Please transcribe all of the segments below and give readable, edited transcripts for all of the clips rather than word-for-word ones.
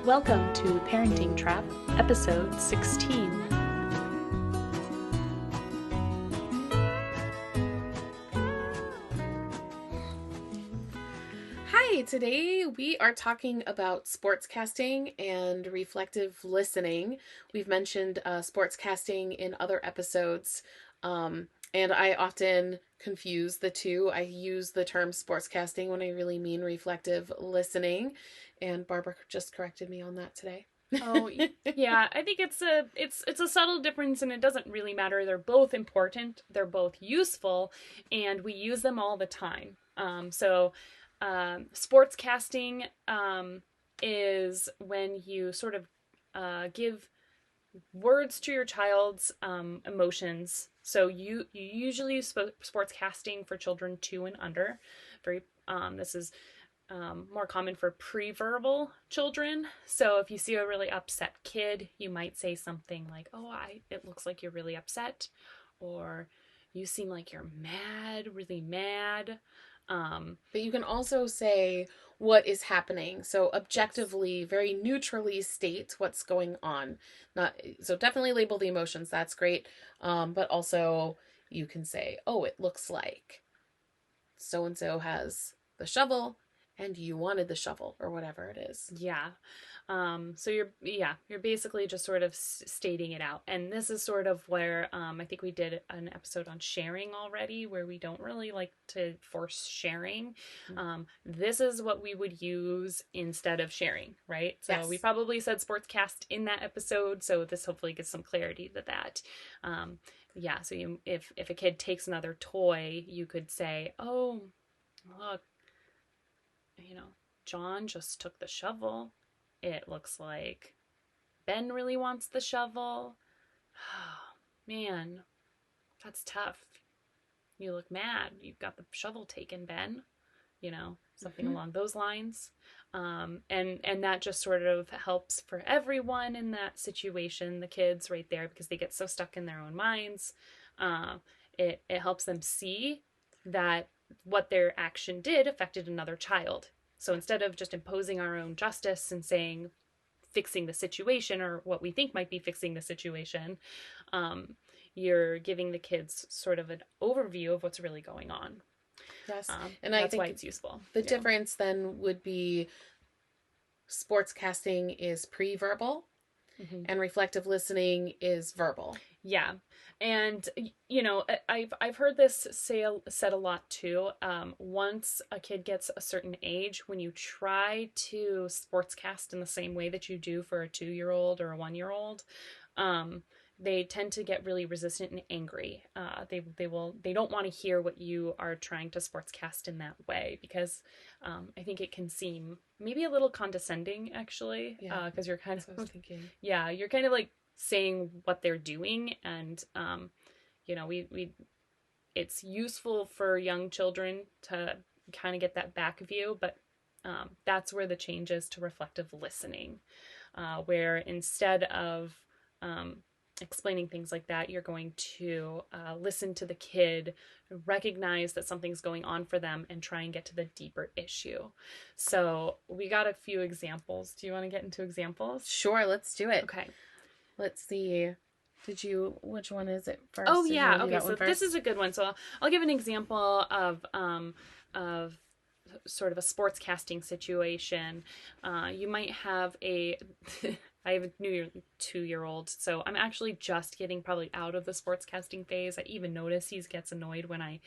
Welcome to Parenting Trap, episode 16. Hi, today we are talking about sportscasting and reflective listening. We've mentioned sportscasting in other episodes, and I often confuse the two. I use the term sportscasting when I really mean reflective listening, and Barbara just corrected me on that today. Oh, yeah, I think it's a subtle difference, and it doesn't really matter. They're both important, they're both useful, and we use them all the time. Sportscasting is when you sort of give words to your child's emotions. So you usually use sportscasting for children 2 and under. This is more common for pre-verbal children. So if you see a really upset kid, you might say something like, it looks like you're really upset, or you seem like you're mad, really mad. But you can also say what is happening. So objectively, very neutrally state what's going on. So definitely label the emotions. That's great. But also you can say, it looks like so-and-so has the shovel and you wanted the shovel, or whatever it is. Yeah. So you're basically just sort of stating it out. And this is sort of where I think we did an episode on sharing already, where we don't really like to force sharing. This is what we would use instead of sharing, right? So yes. We probably said sportscast in that episode, so this hopefully gives some clarity to that. So if a kid takes another toy, you could say, "Oh, look, John just took the shovel. It looks like Ben really wants the shovel. Oh, man, that's tough. You look mad. You've got the shovel taken, Ben." Something along those lines. And that just sort of helps for everyone in that situation, the kids right there, because they get so stuck in their own minds. It helps them see that what their action did affected another child. So instead of just imposing our own justice and saying fixing the situation, or what we think might be fixing the situation, you're giving the kids sort of an overview of what's really going on. Yes. And that's why it's useful. The difference then would be sportscasting is pre-verbal, and reflective listening is verbal. Yeah. And, I've heard this said a lot too. Once a kid gets a certain age, when you try to sportscast in the same way that you do for a 2-year-old or a 1-year-old, they tend to get really resistant and angry. They don't want to hear what you are trying to sportscast in that way, because I think it can seem maybe a little condescending, actually, because you're kind of thinking, you're kind of like saying what they're doing, and it's useful for young children to kind of get that back view, but that's where the change is to reflective listening, where instead of explaining things like that, you're going to listen to the kid, recognize that something's going on for them, and try and get to the deeper issue. So we got a few examples. Do you want to get into examples? Sure, let's do it. Okay. Let's see. Which one is it first? Oh, yeah. Okay, so this is a good one. So I'll give an example of sort of a sportscasting situation. You might have I have a new 2-year-old, so I'm actually just getting probably out of the sportscasting phase. I even notice he gets annoyed when I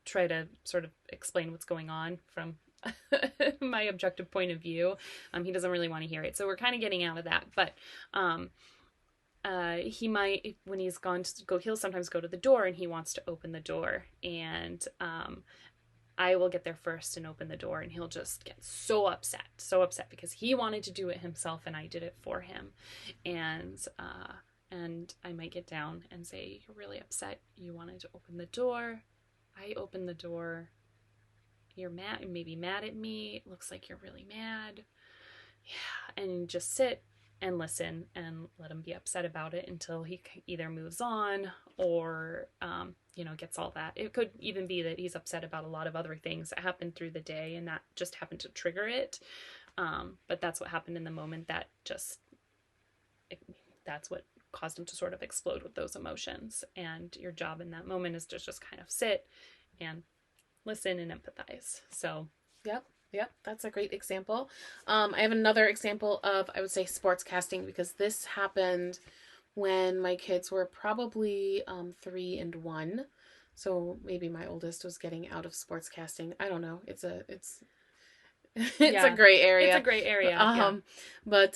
try to sort of explain what's going on from my objective point of view. He doesn't really want to hear it, so we're kind of getting out of that. But he might, when he's gone to go, he'll sometimes go to the door and he wants to open the door, and I will get there first and open the door, and he'll just get so upset because he wanted to do it himself and I did it for him. And I might get down and say, "You're really upset. You wanted to open the door. I opened the door. You're mad, maybe mad at me. It looks like you're really mad." Yeah. And just sit and listen and let him be upset about it until he either moves on or, gets all that. It could even be that he's upset about a lot of other things that happened through the day and that just happened to trigger it. But that's what happened in the moment. That's what caused him to sort of explode with those emotions. And your job in that moment is to just kind of sit and listen and empathize. So, Yep. Yep. That's a great example. I have another example of, I would say, sportscasting, because this happened when my kids were probably 3 and 1. So maybe my oldest was getting out of sportscasting. I don't know. It's it's a yeah, gray it's a area. great area. Yeah. Um, but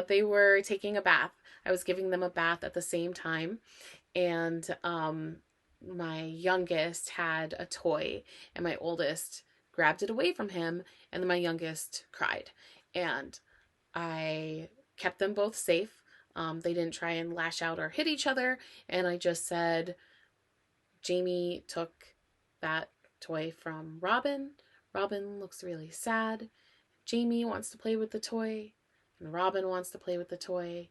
they were taking a bath. I was giving them a bath at the same time, and my youngest had a toy, and my oldest grabbed it away from him, and then my youngest cried, and I kept them both safe. They didn't try and lash out or hit each other, and I just said, Jamie took that toy from Robin. Robin looks really sad. Jamie wants to play with the toy, and Robin wants to play with the toy.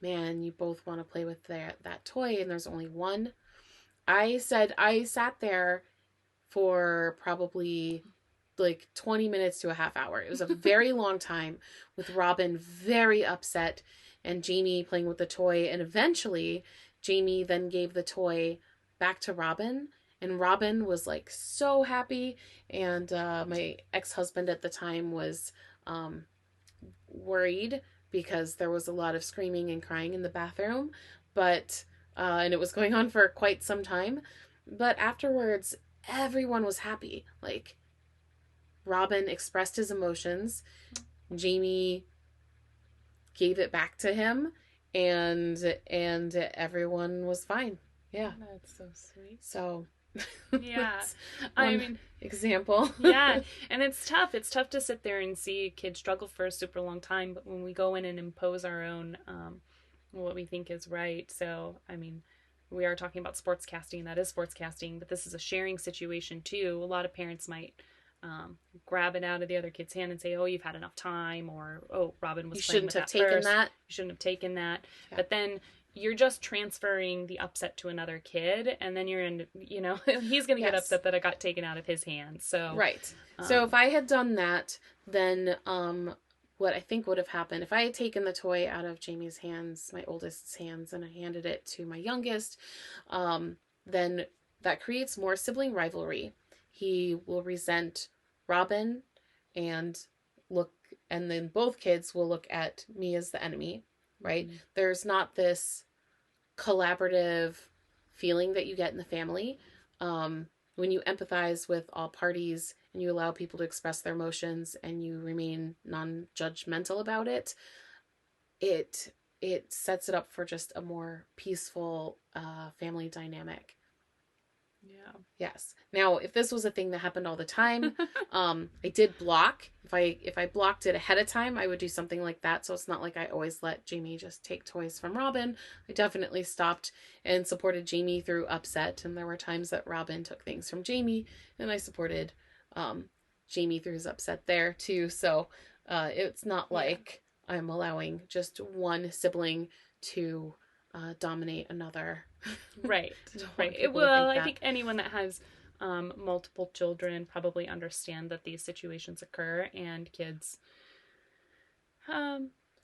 Man, you both want to play with that toy, and there's only one. I sat there for probably like 20 minutes to a half hour. It was a very long time, with Robin very upset and Jamie playing with the toy. And eventually, Jamie then gave the toy back to Robin. And Robin was like so happy. And my ex husband at the time was worried because there was a lot of screaming and crying in the bathroom. But, and it was going on for quite some time. But afterwards, everyone was happy. Like, Robin expressed his emotions. Jamie gave it back to him, and everyone was fine. Yeah. That's so sweet. So Yeah. that's I one mean, example. yeah. And it's tough. It's tough to sit there and see kids struggle for a super long time. But when we go in and impose our own, what we think is right. So, I mean, we are talking about sportscasting. That is sportscasting, but this is a sharing situation too. A lot of parents might grab it out of the other kid's hand and say, "Oh, you've had enough time," or "Oh, Robin was You playing shouldn't with have that taken first. that. You shouldn't have taken that." Yeah. But then you're just transferring the upset to another kid, and then you're in, he's going to get Yes. upset that it got taken out of his hands. So, Right. So if I had done that, then what I think would have happened, if I had taken the toy out of Jamie's hands, my oldest's hands, and I handed it to my youngest, then that creates more sibling rivalry. He will resent Robin and look, and then both kids will look at me as the enemy, right? Mm-hmm. There's not this collaborative feeling that you get in the family. When you empathize with all parties and you allow people to express their emotions and you remain non-judgmental about it, it sets it up for just a more peaceful family dynamic. Yeah. Yes. Now, if this was a thing that happened all the time, I did block. If I blocked it ahead of time, I would do something like that. So it's not like I always let Jamie just take toys from Robin. I definitely stopped and supported Jamie through upset. And there were times that Robin took things from Jamie, and I supported Jamie through his upset there too. So it's not like I'm allowing just one sibling to dominate another. Right. Right. Well, I think anyone that has multiple children probably understand that these situations occur, and kids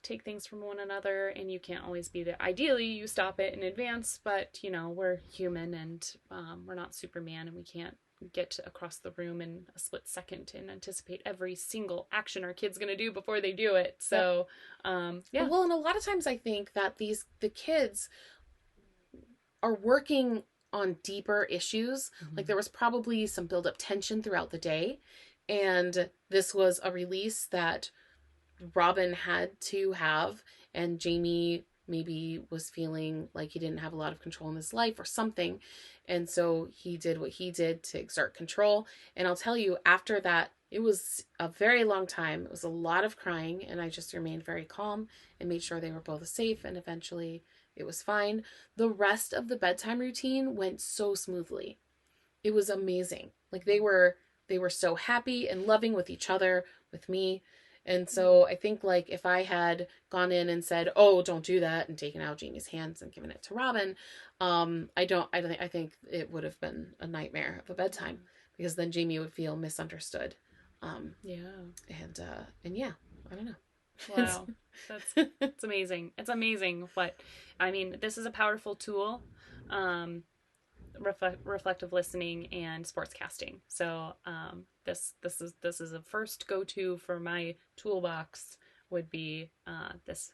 take things from one another, and you can't always be there. Ideally, you stop it in advance, but we're human, and we're not Superman, and we can't get across the room in a split second and anticipate every single action our kid's going to do before they do it. So, yeah. Well, and a lot of times I think that the kids are working on deeper issues. Mm-hmm. Like there was probably some build-up tension throughout the day, and this was a release that Robin had to have, and Jamie maybe was feeling like he didn't have a lot of control in his life or something, and so he did what he did to exert control. And I'll tell you, after that, it was a very long time. It was a lot of crying, and I just remained very calm and made sure they were both safe, and eventually it was fine. The rest of the bedtime routine went so smoothly. It was amazing. Like they were so happy and loving with each other, with me. And so I think like if I had gone in and said, "Oh, don't do that," and taken out Jamie's hands and given it to Robin, I think it would have been a nightmare of a bedtime, because then Jamie would feel misunderstood. Yeah. And yeah, I don't know. Wow. It's amazing. It's amazing this is a powerful tool. Reflective listening and sportscasting. So this is a first go to for my toolbox would be this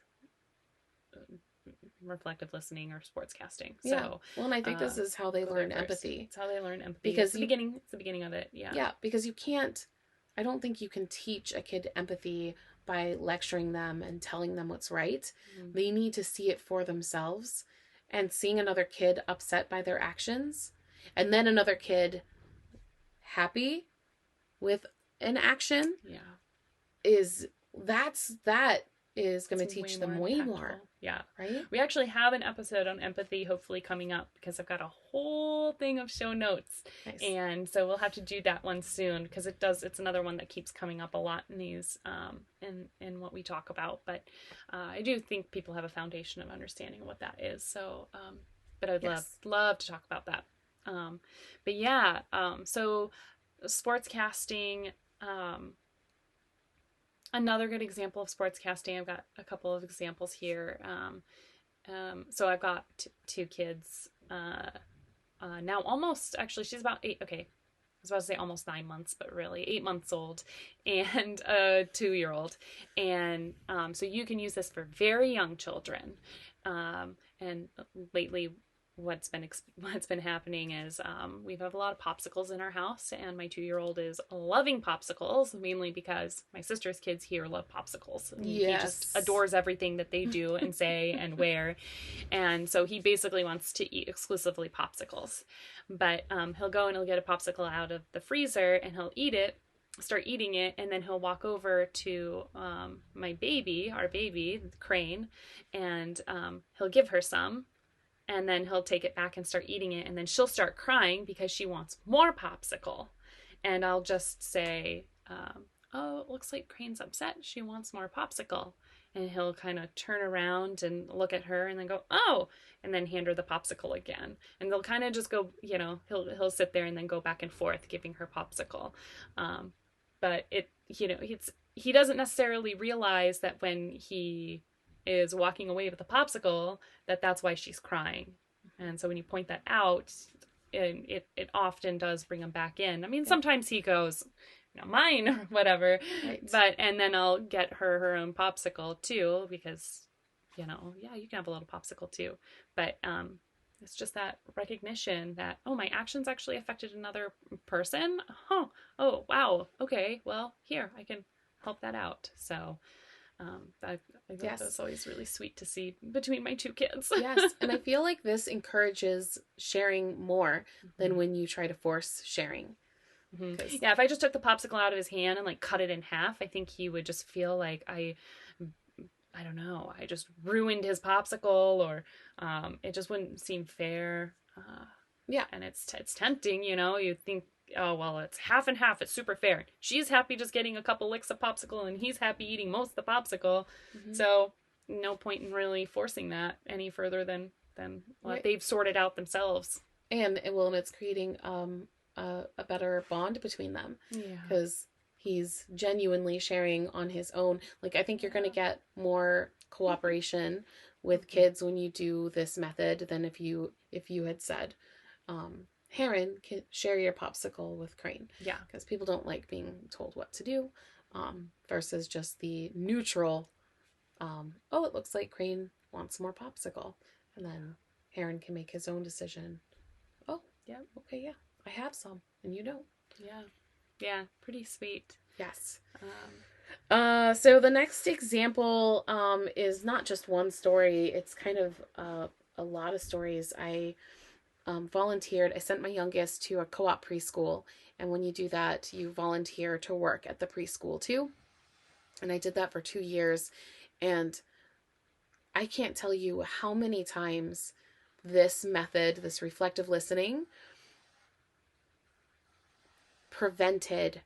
reflective listening or sportscasting. Yeah. So Well, and I think this is how they learn empathy. It's how they learn empathy. Because it's the beginning of it. Yeah. Yeah, because I don't think you can teach a kid empathy by lecturing them and telling them what's right. Mm-hmm. They need to see it for themselves, and seeing another kid upset by their actions and then another kid happy with an action, is that is going to teach them way more. Yeah. Right? We actually have an episode on empathy hopefully coming up because I've got a whole thing of show notes. Nice. And so we'll have to do that one soon because it's another one that keeps coming up a lot in these in what we talk about. But I do think people have a foundation of understanding what that is. So but I'd love to talk about that. But yeah, so sportscasting, another good example of sportscasting. I've got a couple of examples here. So I've got two kids now, almost, actually, she's about 8. Okay, I was about to say almost 9 months, but really 8 months old, and a 2-year-old. And so you can use this for very young children. And lately, what's been happening is we have a lot of popsicles in our house, and my 2-year-old is loving popsicles, mainly because my sister's kids here love popsicles. He just adores everything that they do and say and wear, and so he basically wants to eat exclusively popsicles. But he'll go and he'll get a popsicle out of the freezer and he'll start eating it, and then he'll walk over to our baby Crane, and he'll give her some. And then he'll take it back and start eating it. And then she'll start crying because she wants more popsicle. And I'll just say, oh, it looks like Crane's upset. She wants more popsicle. And he'll kind of turn around and look at her and then go, oh, and then hand her the popsicle again. And they'll kind of just go, he'll sit there and then go back and forth giving her popsicle. But he doesn't necessarily realize that when he is walking away with a popsicle, that's why she's crying. And so when you point that out, it often does bring him back in. I mean, sometimes he goes, mine or whatever, right. And then I'll get her own popsicle too, because, you can have a little popsicle too. But it's just that recognition that, oh, my actions actually affected another person. Oh, wow. Okay, well, here, I can help that out. So I think that's always really sweet to see between my two kids. Yes, and I feel like this encourages sharing more than when you try to force sharing. Mm-hmm. Yeah, if I just took the popsicle out of his hand and like cut it in half, I think he would just feel like I don't know, I just ruined his popsicle, or it just wouldn't seem fair. And it's tempting, you think, oh, well, it's half and half. It's super fair. She's happy just getting a couple licks of popsicle, and he's happy eating most of the popsicle. Mm-hmm. So no point in really forcing that any further than what they've sorted out themselves. And it's creating a better bond between them. Yeah. Because he's genuinely sharing on his own. Like, I think you're going to get more cooperation with kids when you do this method than if you had said, Heron, can share your popsicle with Crane. Yeah. Because people don't like being told what to do, versus just the neutral, oh, it looks like Crane wants more popsicle. And then Heron can make his own decision. Oh, yeah, okay, yeah, I have some, and you don't. Yeah. Yeah, pretty sweet. Yes. So the next example is not just one story. It's kind of a lot of stories. I volunteered. I sent my youngest to a co-op preschool, and when you do that, you volunteer to work at the preschool too. And I did that for 2 years, and I can't tell you how many times this method, this reflective listening, prevented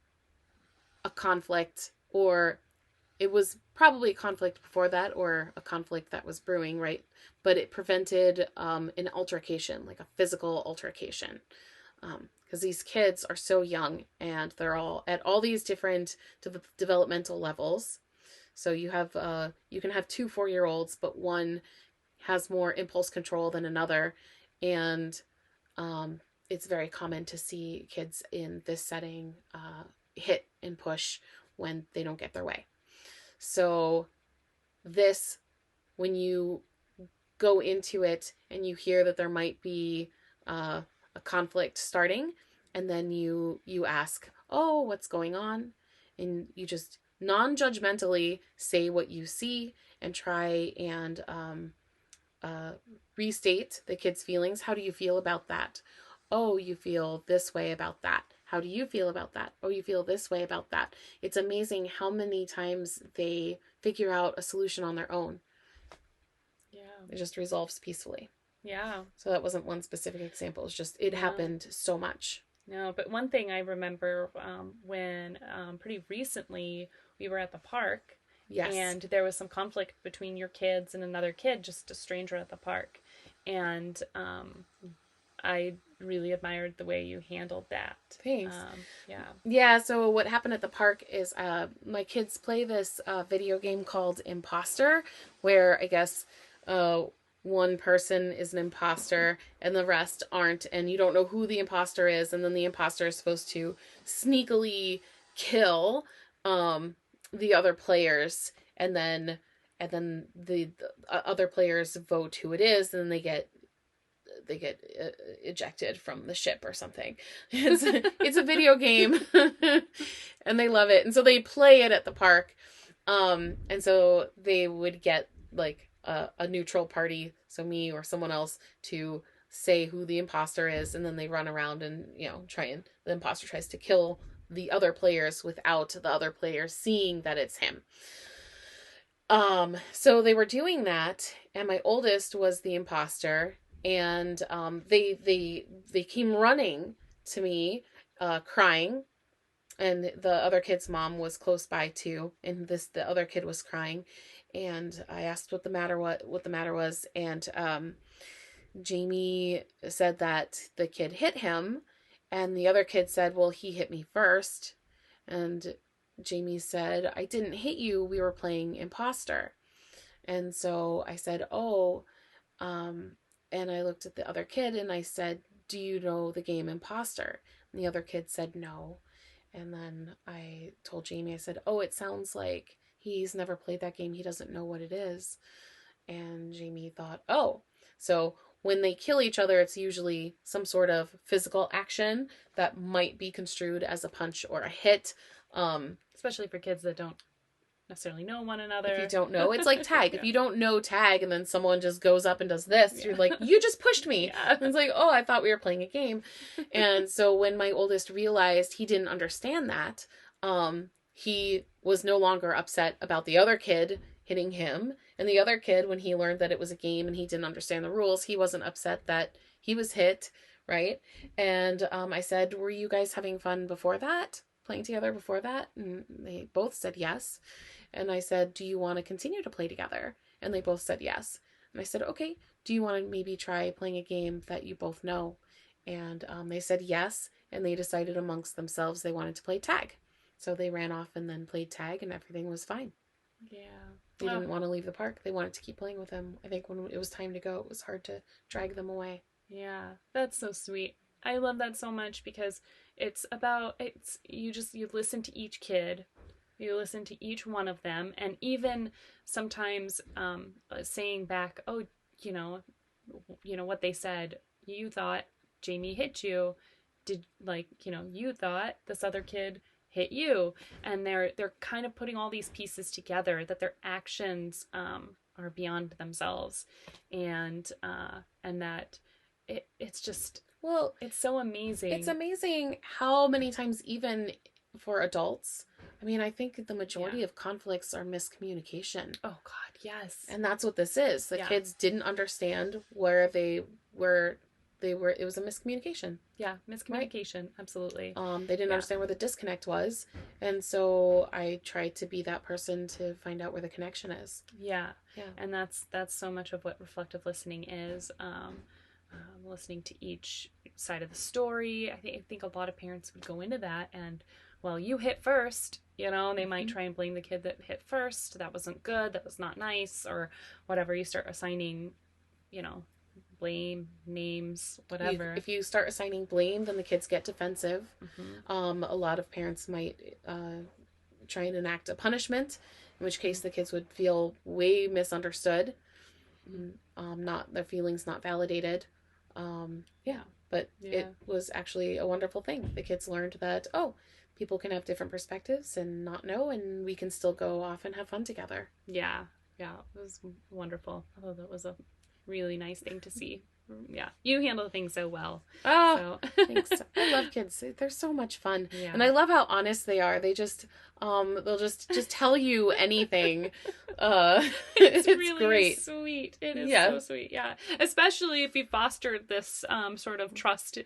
a conflict, or it was probably a conflict before that, or a conflict that was brewing, right? But it prevented an altercation, like a physical altercation. Because these kids are so young, and they're all at all these different developmental levels. So you can have two 4-year-olds, but one has more impulse control than another, and um, it's very common to see kids in this setting hit and push when they don't get their way. So this, when you go into it and you hear that there might be a conflict starting, and then you ask, oh, what's going on, and you just non-judgmentally say what you see and try and uh, restate the kid's feelings. How do you feel about that? Oh, you feel this way about that. How do you feel about that? Oh, you feel this way about that. It's amazing how many times they figure out a solution on their own. Yeah. It just resolves peacefully. Yeah. So that wasn't one specific example. It's just, it happened so much. No, but one thing I remember when pretty recently we were at the park. Yes. And there was some conflict between your kids and another kid, just a stranger at the park. And I really admired the way you handled that. Thanks. Yeah. Yeah, so what happened at the park is my kids play this video game called Imposter, where I guess one person is an imposter and the rest aren't, and you don't know who the imposter is, and then the imposter is supposed to sneakily kill the other players, and then the other players vote who it is, and then they get ejected from the ship or something. It's a video game, and they love it, and so they play it at the park. And so they would get like a neutral party, so me or someone else, to say who the imposter is, and then they run around and the imposter tries to kill the other players without the other players seeing that it's him. So they were doing that, and my oldest was the imposter, and they came running to me, crying, and the other kid's mom was close by too, and the other kid was crying, and I asked what the matter was, and Jamie said that the kid hit him, and the other kid said, well, he hit me first, and Jamie said, I didn't hit you, we were playing imposter. And so I said, oh, and I looked at the other kid and I said, do you know the game Imposter? And the other kid said no. And then I told Jamie, I said, oh, it sounds like he's never played that game, he doesn't know what it is. And Jamie thought, oh, so when they kill each other, it's usually some sort of physical action that might be construed as a punch or a hit. Especially for kids that don't necessarily know one another. If you don't know, it's like tag. Yeah. If you don't know tag and then someone just goes up and does this, you're like, you just pushed me. Yeah. And it's like, oh, I thought we were playing a game. And so when my oldest realized he didn't understand that, he was no longer upset about the other kid hitting him. And the other kid, when he learned that it was a game and he didn't understand the rules, he wasn't upset that he was hit, right? And I said, were you guys having fun before that? Playing together before that? And they both said yes. And I said, do you want to continue to play together? And they both said yes. And I said, okay, do you want to maybe try playing a game that you both know? And they said yes, and they decided amongst themselves they wanted to play tag. So they ran off and then played tag, and everything was fine. Yeah. They didn't want to leave the park. They wanted to keep playing with him. I think when it was time to go, it was hard to drag them away. Yeah, that's so sweet. I love that so much because you listen to each kid, you listen to each one of them, and even sometimes saying back, oh, you know what they said, you thought Jamie hit you, you thought this other kid hit you, and they're kind of putting all these pieces together, that their actions are beyond themselves, and that it's just, well, it's so amazing. It's amazing how many times, even for adults, I mean, I think the majority of conflicts are miscommunication. Oh God, yes. And that's what this is. The kids didn't understand where they were. It was a miscommunication. Yeah, miscommunication, right? Absolutely. They didn't understand where the disconnect was, and so I tried to be that person to find out where the connection is. Yeah. And that's so much of what reflective listening is. Listening to each side of the story. I think a lot of parents would go into that and well, you hit first, they might try and blame the kid that hit first. That wasn't good. That was not nice, or whatever. You start assigning, you know, blame, names, whatever. If you start assigning blame, then the kids get defensive. A lot of parents might try and enact a punishment, in which case the kids would feel way misunderstood, not their feelings not validated. Yeah, but it was actually a wonderful thing. The kids learned that, oh, people can have different perspectives and not know, and we can still go off and have fun together. Yeah, it was wonderful. I thought that was a really nice thing to see. Yeah, you handle things so well. Oh, thanks. I love kids. They're so much fun. Yeah. And I love how honest they are. They just they'll just tell you anything. It's really great. Sweet. It is so sweet. Yeah. Especially if you fostered this sort of trust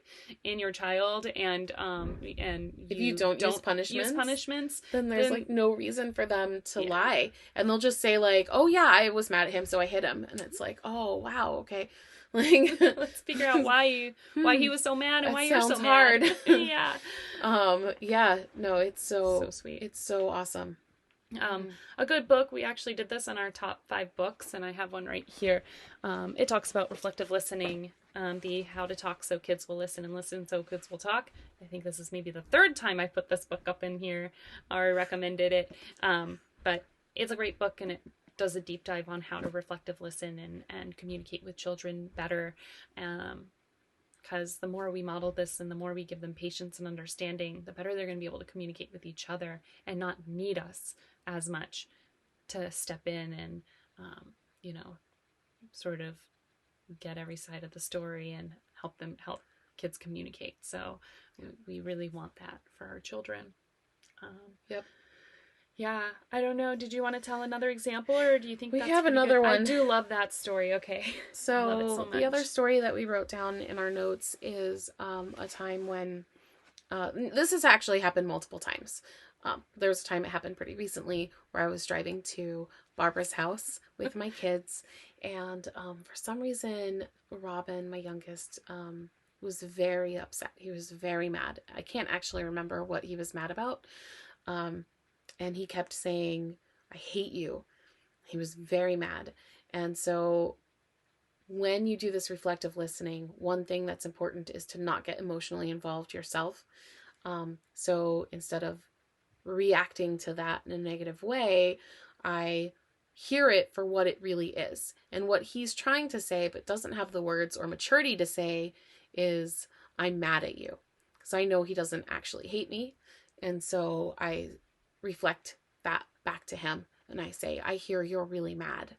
in your child, and if you don't use punishments, then there's like no reason for them to lie. And they'll just say like, "Oh yeah, I was mad at him, so I hit him." And it's like, "Oh, wow, okay." Like, let's figure out why he was so mad and why you're so hard. Mad. Yeah. No, it's so sweet. It's so awesome. A good book. We actually did this in our top 5 books, and I have one right here. It talks about reflective listening, the How to Talk So Kids Will Listen and Listen So Kids Will Talk. I think this is maybe the 3rd time I put this book up in here or recommended it. But it's a great book, and it does a deep dive on how to reflective listen and communicate with children better. Because the more we model this and the more we give them patience and understanding, the better they're going to be able to communicate with each other and not need us as much to step in and, sort of get every side of the story and help kids communicate. So we really want that for our children. Yep. Yeah, I don't know. Did you want to tell another example, or do you think we have another one? I do love that story. Okay. So, love it so much. The other story that we wrote down in our notes is a time when this has actually happened multiple times. There was a time it happened pretty recently where I was driving to Barbara's house with my kids, and for some reason, Robin, my youngest, was very upset. He was very mad. I can't actually remember what he was mad about. And he kept saying, "I hate you." He was very mad. And so when you do this reflective listening, one thing that's important is to not get emotionally involved yourself. So instead of reacting to that in a negative way, I hear it for what it really is. And what he's trying to say, but doesn't have the words or maturity to say, is, "I'm mad at you." Because I know he doesn't actually hate me. And so I reflect that back to him, and I say, "I hear you're really mad,"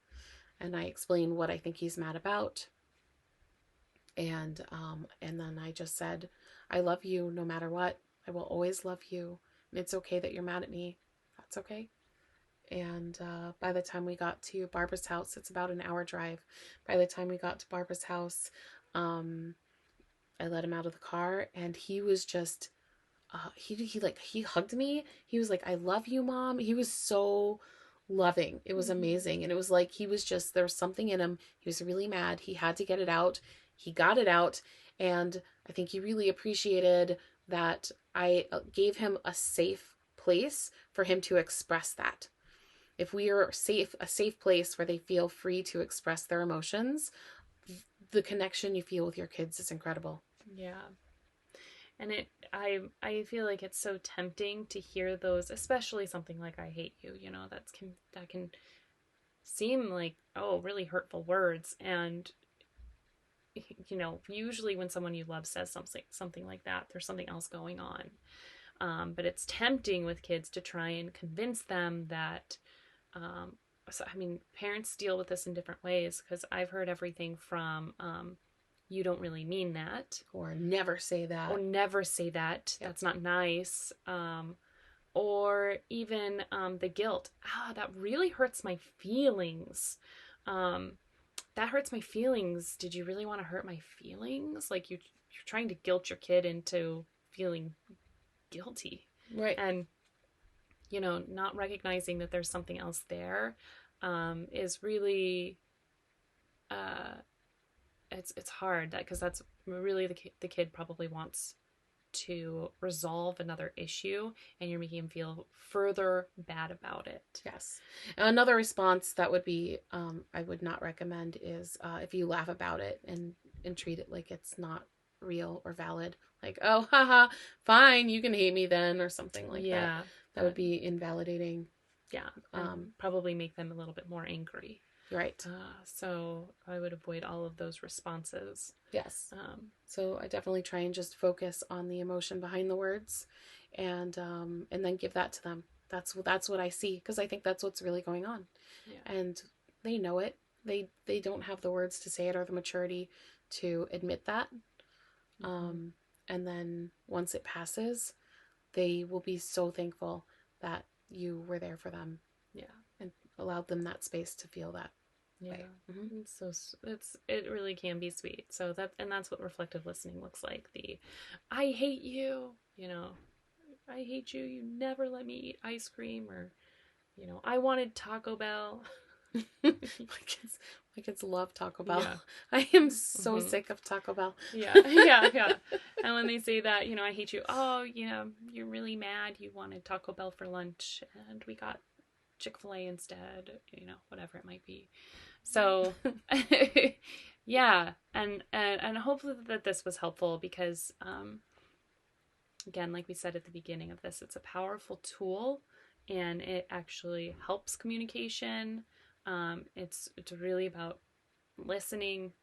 and I explain what I think he's mad about, and then I just said, "I love you no matter what. I will always love you, and it's okay that you're mad at me. That's okay." And by the time we got to Barbara's house, it's about an hour drive. By the time we got to Barbara's house, I let him out of the car, and he was just he hugged me. He was like, "I love you, Mom." He was so loving. It was amazing. And it was like, there was something in him. He was really mad. He had to get it out. He got it out. And I think he really appreciated that I gave him a safe place for him to express that. If we are a safe place where they feel free to express their emotions, the connection you feel with your kids is incredible. Yeah. And I feel like it's so tempting to hear those, especially something like "I hate you," that can seem like, really hurtful words. And, usually when someone you love says something like that, there's something else going on. But it's tempting with kids to try and convince them that, parents deal with this in different ways, because I've heard everything from, "You don't really mean that," or "Never say that," Yep. That's not nice. Or even the guilt. That really hurts my feelings. That hurts my feelings. Did you really want to hurt my feelings? Like, you're trying to guilt your kid into feeling guilty, right? And not recognizing that there's something else there is really it's hard, because that's really the kid probably wants to resolve another issue, and you're making them feel further bad about it. Yes. Another response that would be, I would not recommend is if you laugh about it and treat it like it's not real or valid. Like, oh, haha, fine, you can hate me then, or something like that. That would be invalidating. Yeah. Probably make them a little bit more angry. Right. So I would avoid all of those responses. Yes. So I definitely try and just focus on the emotion behind the words, and then give that to them. That's what I see, because I think that's what's really going on. Yeah. And they know it. They don't have the words to say it or the maturity to admit that. Mm-hmm. And then once it passes, they will be so thankful that you were there for them. Yeah. And allowed them that space to feel that. Yeah. Mm-hmm. It really can be sweet. So that's what reflective listening looks like. I hate you, I hate you. You never let me eat ice cream, or, I wanted Taco Bell. My kids love Taco Bell. Yeah. I am so sick of Taco Bell. Yeah. And when they say that, I hate you. Oh, you're really mad. You wanted Taco Bell for lunch, and we got Chick-fil-A instead. Whatever it might be. So, yeah, and hopefully that this was helpful, because, again, like we said at the beginning of this, it's a powerful tool, and it actually helps communication. It's really about listening,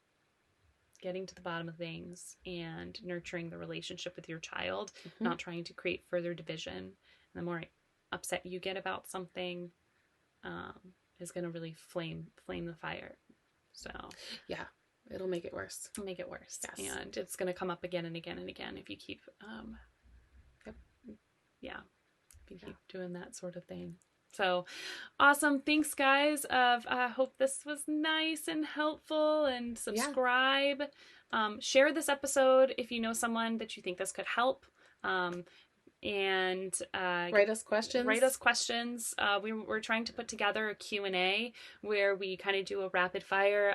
getting to the bottom of things, and nurturing the relationship with your child, not trying to create further division. And the more upset you get about something, is going to really flame the fire. So yeah, it'll make it worse. Yes. And it's going to come up again and again and again if you keep keep doing that sort of thing. So awesome. Thanks, guys. I hope this was nice and helpful, and subscribe. Yeah. Share this episode if you know someone that you think this could help. And write us questions. We're trying to put together a Q&A where we kind of do a rapid fire,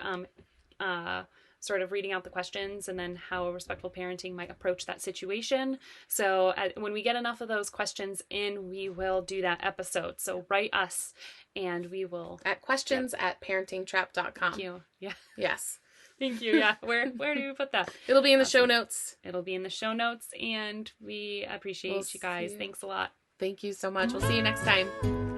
sort of reading out the questions, and then how respectful parenting might approach that situation. So when we get enough of those questions in, we will do that episode. So write us, and we will at questions@parentingtrap.com. Thank you. Yeah. Yes. Thank you. Yeah. Where do we put that? It'll be in the show notes. It'll be in the show notes, and we appreciate you guys. Thanks a lot. Thank you so much. We'll see you next time.